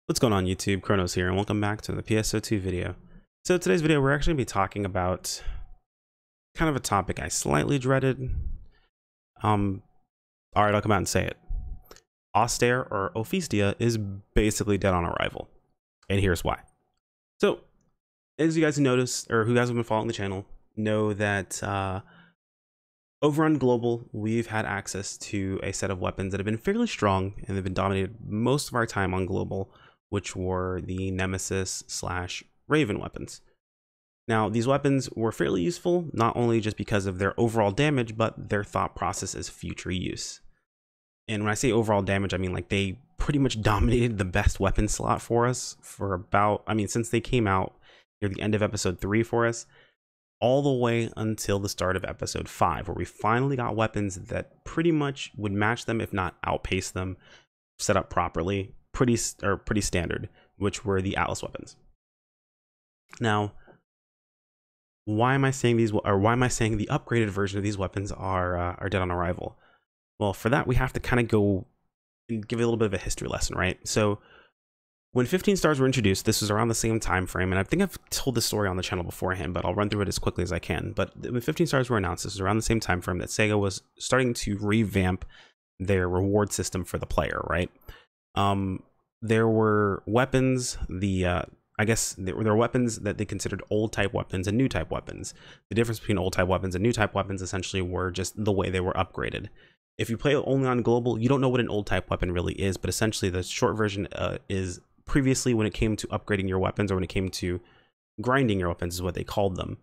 What's going on YouTube? Chronos here and welcome back to the PSO2 video. So today's video we're actually going to be talking about kind of a topic I slightly dreaded. Alright, I'll come out and say it. Austere or Ophistia is basically dead on arrival. And here's why. So, as you guys noticed, or who guys have been following the channel, know that over on Global, we've had access to a set of weapons that have been fairly strong and they've been dominated most of our time on Global, which were the Nemesis / Raven weapons. Now, these weapons were fairly useful, not only just because of their overall damage, but their thought process as future use. And when I say overall damage, I mean like they pretty much dominated the best weapon slot for us for about, since they came out near the end of episode 3 for us, all the way until the start of episode 5, where we finally got weapons that pretty much would match them, if not outpace them, set up properly, pretty standard, which were the Atlas weapons. Now, why am I saying these, or why am I saying the upgraded version of these weapons are dead on arrival? Well, for that we have to kind of go and give a little bit of a history lesson, right? So when 15 stars were introduced, this was around the same time frame, and I think I've told this story on the channel beforehand, but I'll run through it as quickly as I can. But when 15 stars were announced, this was around the same time frame that SEGA was starting to revamp their reward system for the player, right? There were weapons, I guess there were weapons that they considered old type weapons and new type weapons. The difference between old type weapons and new type weapons essentially were just the way they were upgraded. If you play only on Global, you don't know what an old type weapon really is, but essentially the short version is previously when it came to upgrading your weapons, or when it came to grinding your weapons is what they called them,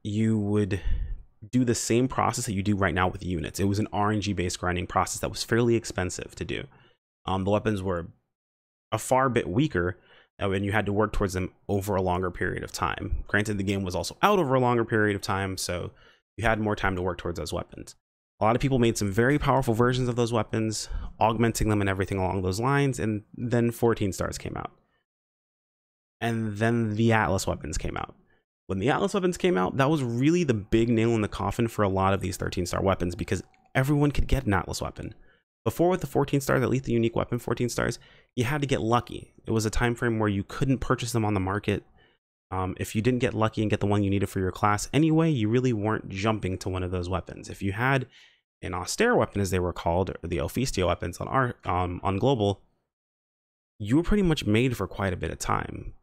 you would do the same process that you do right now with units. It was an RNG based grinding process that was fairly expensive to do. The weapons were a far bit weaker, and you had to work towards them over a longer period of time. Granted, the game was also out over a longer period of time, so you had more time to work towards those weapons. A lot of people made some very powerful versions of those weapons, augmenting them and everything along those lines, and then 14 stars came out. And then the Atlas weapons came out. When the Atlas weapons came out, that was really the big nail in the coffin for a lot of these 13-star weapons, because everyone could get an Atlas weapon. Before, with the 14 stars, at least the unique weapon 14 stars, you had to get lucky. It was a time frame where you couldn't purchase them on the market. If you didn't get lucky and get the one you needed for your class anyway, you really weren't jumping to one of those weapons. If you had an austere weapon, as they were called, or the Ophistia weapons on Global, you were pretty much made for quite a bit of time.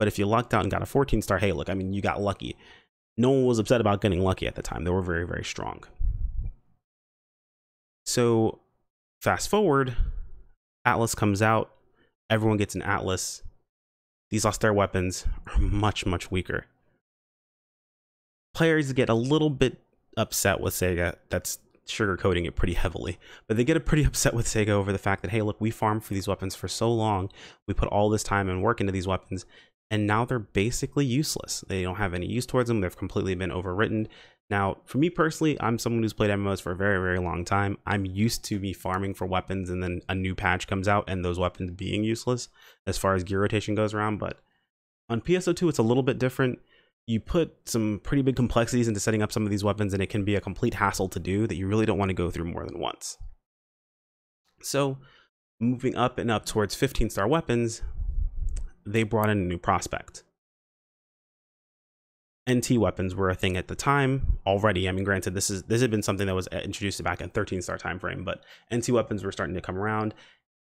But if you lucked out and got a 14 star, hey, look, you got lucky. No one was upset about getting lucky at the time. They were very, very strong. So fast forward, Atlas comes out, everyone gets an Atlas. These austere weapons are much, much weaker. Players get a little bit upset with SEGA. That's sugarcoating it pretty heavily, but they get pretty upset with SEGA over the fact that, hey, look, we farmed for these weapons for so long, we put all this time and work into these weapons, and now they're basically useless. They don't have any use towards them. They've completely been overwritten. Now, for me personally, I'm someone who's played MMOs for a very, very long time. I'm used to me farming for weapons and then a new patch comes out and those weapons being useless as far as gear rotation goes around. But on PSO2, it's a little bit different. You put some pretty big complexities into setting up some of these weapons, and it can be a complete hassle to do that you really don't want to go through more than once. So moving up and up towards 15-star weapons, they brought in a new prospect. NT weapons were a thing at the time already. Granted, this had been something that was introduced back in 13-star time frame, but NT weapons were starting to come around,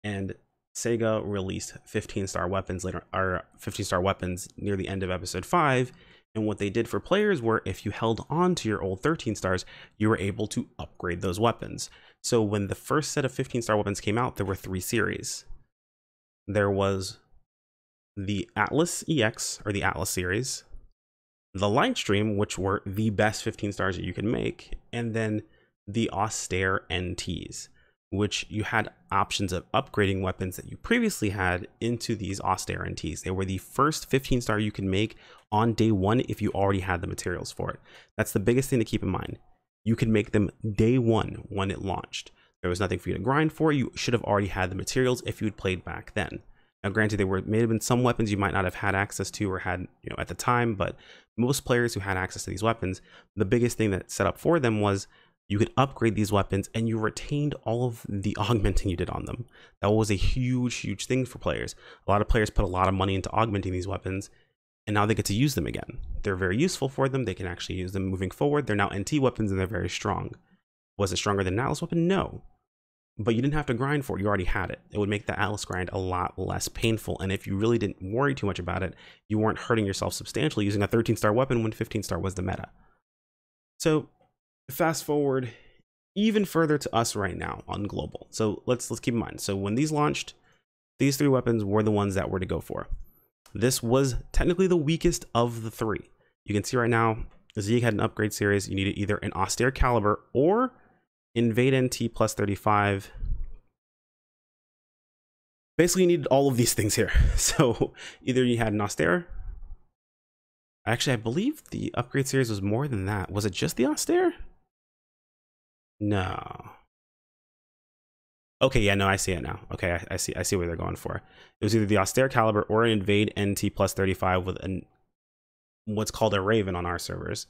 and SEGA released 15-star weapons later, or 15-star weapons near the end of episode 5. And what they did for players were, if you held on to your old 13 stars, you were able to upgrade those weapons. So when the first set of 15-star weapons came out, there were 3 series. There was the Atlas EX, or the Atlas series, the Lightstream, which were the best 15 stars that you could make, and then the austere NTs, which you had options of upgrading weapons that you previously had into these austere NTs. They were the first 15-star you could make on day 1 if you already had the materials for it. That's the biggest thing to keep in mind. You could make them day 1 when it launched. There was nothing for you to grind for. You should have already had the materials if you had played back then. Now, granted, there may have been some weapons you might not have had access to or had, at the time, but most players who had access to these weapons, the biggest thing that set up for them was you could upgrade these weapons and you retained all of the augmenting you did on them. That was a huge thing for players. A lot of players put a lot of money into augmenting these weapons, and now they get to use them again. They're very useful for them. They can actually use them moving forward. They're now NT weapons and they're very strong. Was it stronger than an Atlas weapon? No. But you didn't have to grind for it. You already had it. It would make the Atlas grind a lot less painful. And if you really didn't worry too much about it, you weren't hurting yourself substantially using a 13-star weapon when 15-star was the meta. So fast forward even further to us right now on Global. So let's keep in mind. So when these launched, these 3 weapons were the ones that were to go for. This was technically the weakest of the 3. You can see right now, SEGA had an upgrade series. You needed either an Austere Caliber or Invade NT plus 35. Basically, you needed all of these things here. So either you had an Austere. Actually, I believe the upgrade series was more than that. Was it just the Austere? No. Okay, yeah, no, I see it now. Okay, I see where they're going for. It was either the Austere Caliber or an Invade NT plus 35 with what's called a Raven on our servers,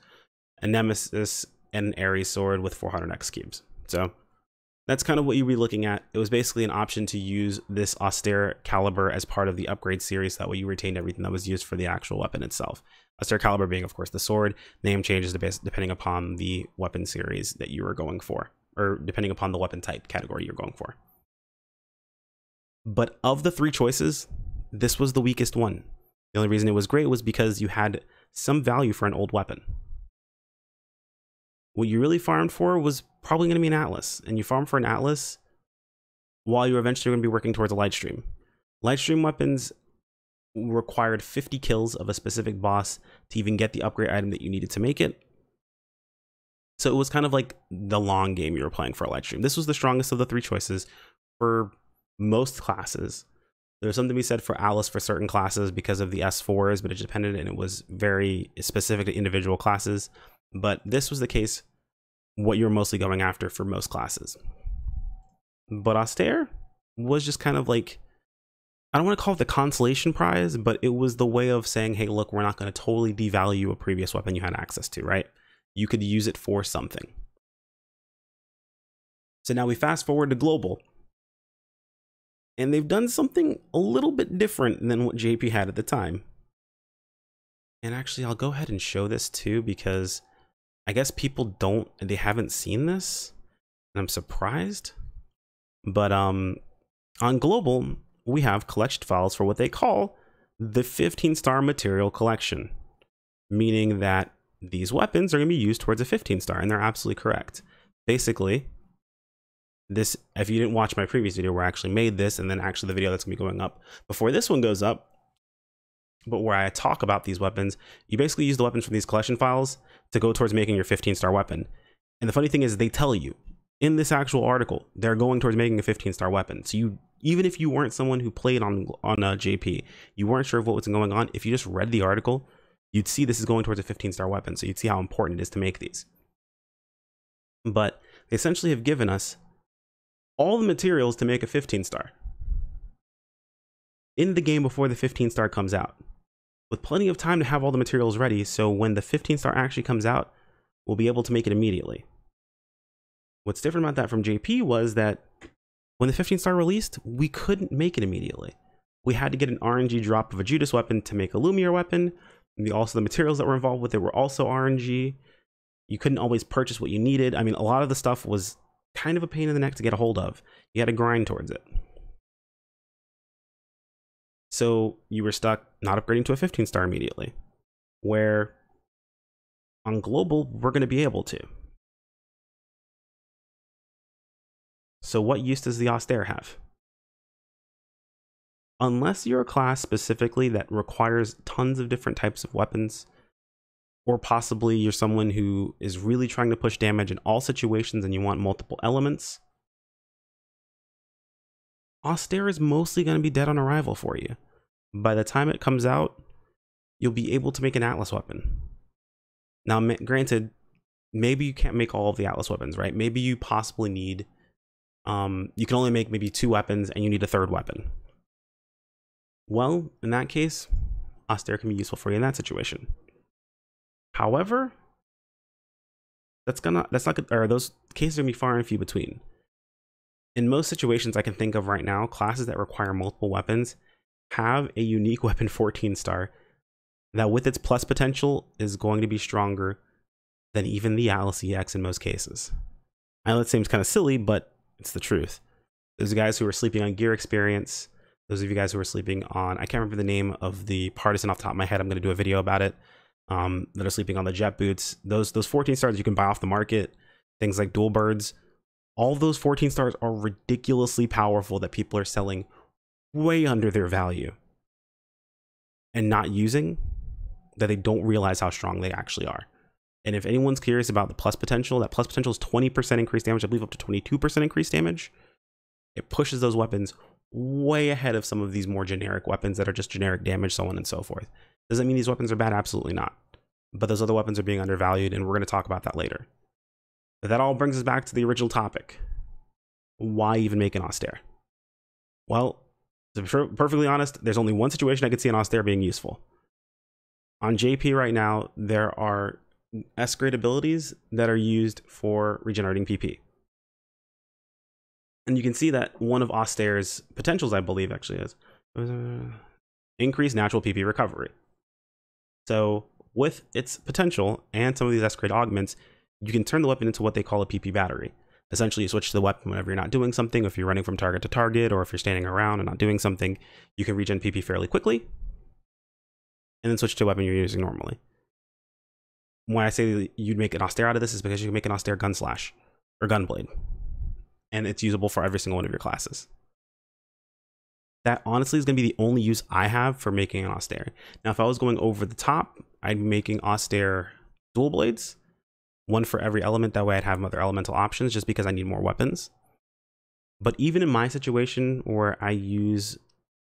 a Nemesis, and an Ares sword with 400 X cubes. So that's kind of what you'd be looking at. It was basically an option to use this Austere Caliber as part of the upgrade series. That way you retained everything that was used for the actual weapon itself. Austere Caliber being, of course, the sword. Name changes depending upon the weapon series that you were going for, or depending upon the weapon type category you're going for. But of the 3 choices, this was the weakest one. The only reason it was great was because you had some value for an old weapon. What you really farmed for was probably going to be an Atlas, and you farmed for an Atlas while you're eventually going to be working towards a Lightstream. Lightstream weapons required 50 kills of a specific boss to even get the upgrade item that you needed to make it. So it was kind of like the long game you were playing for a Lightstream. This was the strongest of the 3 choices for most classes. There's something to be said for Atlas for certain classes because of the S4s, but it depended, and it was very specific to individual classes. But this was the case, what you're mostly going after for most classes. But Austere was just kind of like, I don't want to call it the consolation prize, but it was the way of saying, hey, look, we're not going to totally devalue a previous weapon you had access to, right? You could use it for something. So now we fast forward to Global. And they've done something a little bit different than what JP had at the time. And actually, I'll go ahead and show this too, because I guess people they haven't seen this, and I'm surprised. But on Global, we have collection files for what they call the 15-star material collection, meaning that these weapons are going to be used towards a 15-star, and they're absolutely correct. Basically, this, if you didn't watch my previous video where I actually made this, and then actually the video that's going to be going up before this one goes up, but where I talk about these weapons, you basically use the weapons from these collection files to go towards making your 15-star weapon. And the funny thing is, they tell you in this actual article, they're going towards making a 15-star weapon. So you, even if you weren't someone who played on JP, you weren't sure of what was going on, if you just read the article, you'd see this is going towards a 15-star weapon. So you'd see how important it is to make these. But they essentially have given us all the materials to make a 15-star in the game before the 15-star comes out, with plenty of time to have all the materials ready, so when the 15-star actually comes out, we'll be able to make it immediately. What's different about that from JP was that when the 15-star released, we couldn't make it immediately. We had to get an RNG drop of a Judas weapon to make a Lumiere weapon. Also, the materials that were involved with it were also RNG. You couldn't always purchase what you needed. I mean, a lot of the stuff was kind of a pain in the neck to get a hold of. You had to grind towards it. So you were stuck not upgrading to a 15-star immediately, where on Global, we're going to be able to. So what use does the Austere have? Unless you're a class specifically that requires tons of different types of weapons, or possibly you're someone who is really trying to push damage in all situations and you want multiple elements, Austere is mostly going to be dead on arrival for you. By the time it comes out, you'll be able to make an Atlas weapon. Now, granted, maybe you can't make all of the Atlas weapons, right? Maybe you possibly need, you can only make maybe 2 weapons and you need a 3rd weapon. Well, in that case, Austere can be useful for you in that situation. However, those cases are gonna be far and few between. In most situations I can think of right now, classes that require multiple weapons have a unique weapon 14 star that with its plus potential is going to be stronger than even the Atlas EX in most cases. I know that seems kind of silly, but it's the truth. Those guys who are sleeping on gear experience, those of you guys who are sleeping on, I can't remember the name of the partisan off the top of my head, I'm going to do a video about it, that are sleeping on the jet boots. Those 14 stars you can buy off the market, things like dual birds, all those 14 stars are ridiculously powerful that people are selling way under their value and not using, that they don't realize how strong they actually are. And if anyone's curious about the plus potential, that plus potential is 20% increased damage, I believe up to 22% increased damage. It pushes those weapons way ahead of some of these more generic weapons that are just generic damage, so on and so forth. Does that mean these weapons are bad? Absolutely not. But those other weapons are being undervalued, and we're going to talk about that later. But that all brings us back to the original topic. Why even make an Austere? Well, to be perfectly honest, there's only one situation I could see an Austere being useful. On JP right now, there are S-grade abilities that are used for regenerating PP. And you can see that one of Austere's potentials, I believe, actually is increased natural PP recovery. So with its potential and some of these S-grade augments, you can turn the weapon into what they call a PP battery. Essentially, you switch to the weapon whenever you're not doing something. If you're running from target to target, or if you're standing around and not doing something, you can regen PP fairly quickly, and then switch to a weapon you're using normally. When I say you'd make an Austere out of this, is because you can make an Austere gun slash or gunblade, and it's usable for every single one of your classes. That honestly is going to be the only use I have for making an Austere. Now, if I was going over the top, I'd be making Austere dual blades, one for every element. That way I'd have other elemental options just because I need more weapons. But even in my situation where I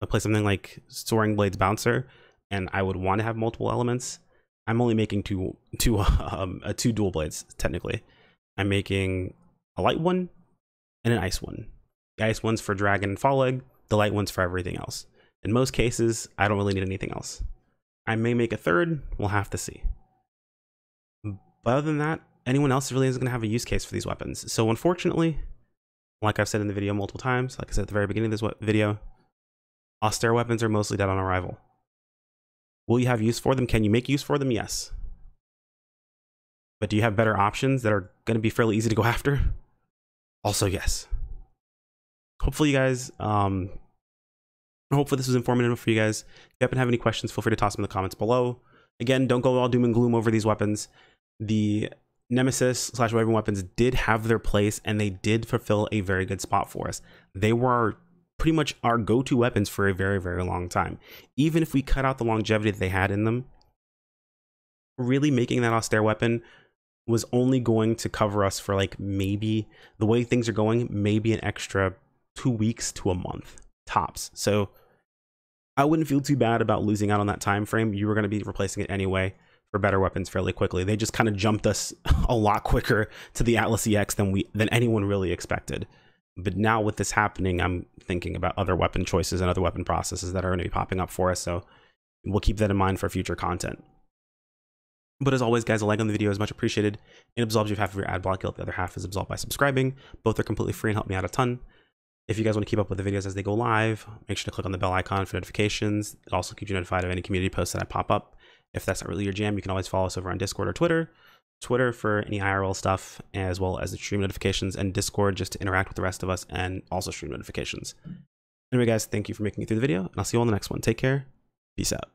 play something like Soaring Blades Bouncer, and I would want to have multiple elements, I'm only making two dual blades, technically. I'm making a light one and an ice one. The ice one's for Dragon and Fall Leg, the light one's for everything else. In most cases, I don't really need anything else. I may make a third, we'll have to see. But other than that, anyone else really isn't going to have a use case for these weapons. So unfortunately, like I've said in the video multiple times, like I said at the very beginning of this video, Austere weapons are mostly dead on arrival. Will you have use for them? Can you make use for them? Yes. But do you have better options that are going to be fairly easy to go after? Also, yes. Hopefully you guys, hopefully this was informative for you guys. If you happen to have any questions, feel free to toss them in the comments below. Again, don't go all doom and gloom over these weapons. The Nemesis / Raven weapons did have their place, and they did fulfill a very good spot for us. They were pretty much our go-to weapons for a very, very long time. Even if we cut out the longevity that they had in them, really making that Austere weapon was only going to cover us for like maybe, the way things are going, maybe an extra 2 weeks to a month tops. So I wouldn't feel too bad about losing out on that time frame. You were going to be replacing it anyway for better weapons fairly quickly. They just kind of jumped us a lot quicker to the Atlas EX than anyone really expected. But now with this happening, I'm thinking about other weapon choices and other weapon processes that are going to be popping up for us. So we'll keep that in mind for future content. But as always, guys, a like on the video is much appreciated. It absolves you of half of your ad block. The other half is absolved by subscribing. Both are completely free and help me out a ton. If you guys want to keep up with the videos as they go live, make sure to click on the bell icon for notifications. It also keeps you notified of any community posts that I pop up. If that's not really your jam, you can always follow us over on Discord or Twitter. Twitter for any IRL stuff, as well as the stream notifications, and Discord just to interact with the rest of us and also stream notifications. Anyway, guys, thank you for making it through the video, and I'll see you all in the next one. Take care. Peace out.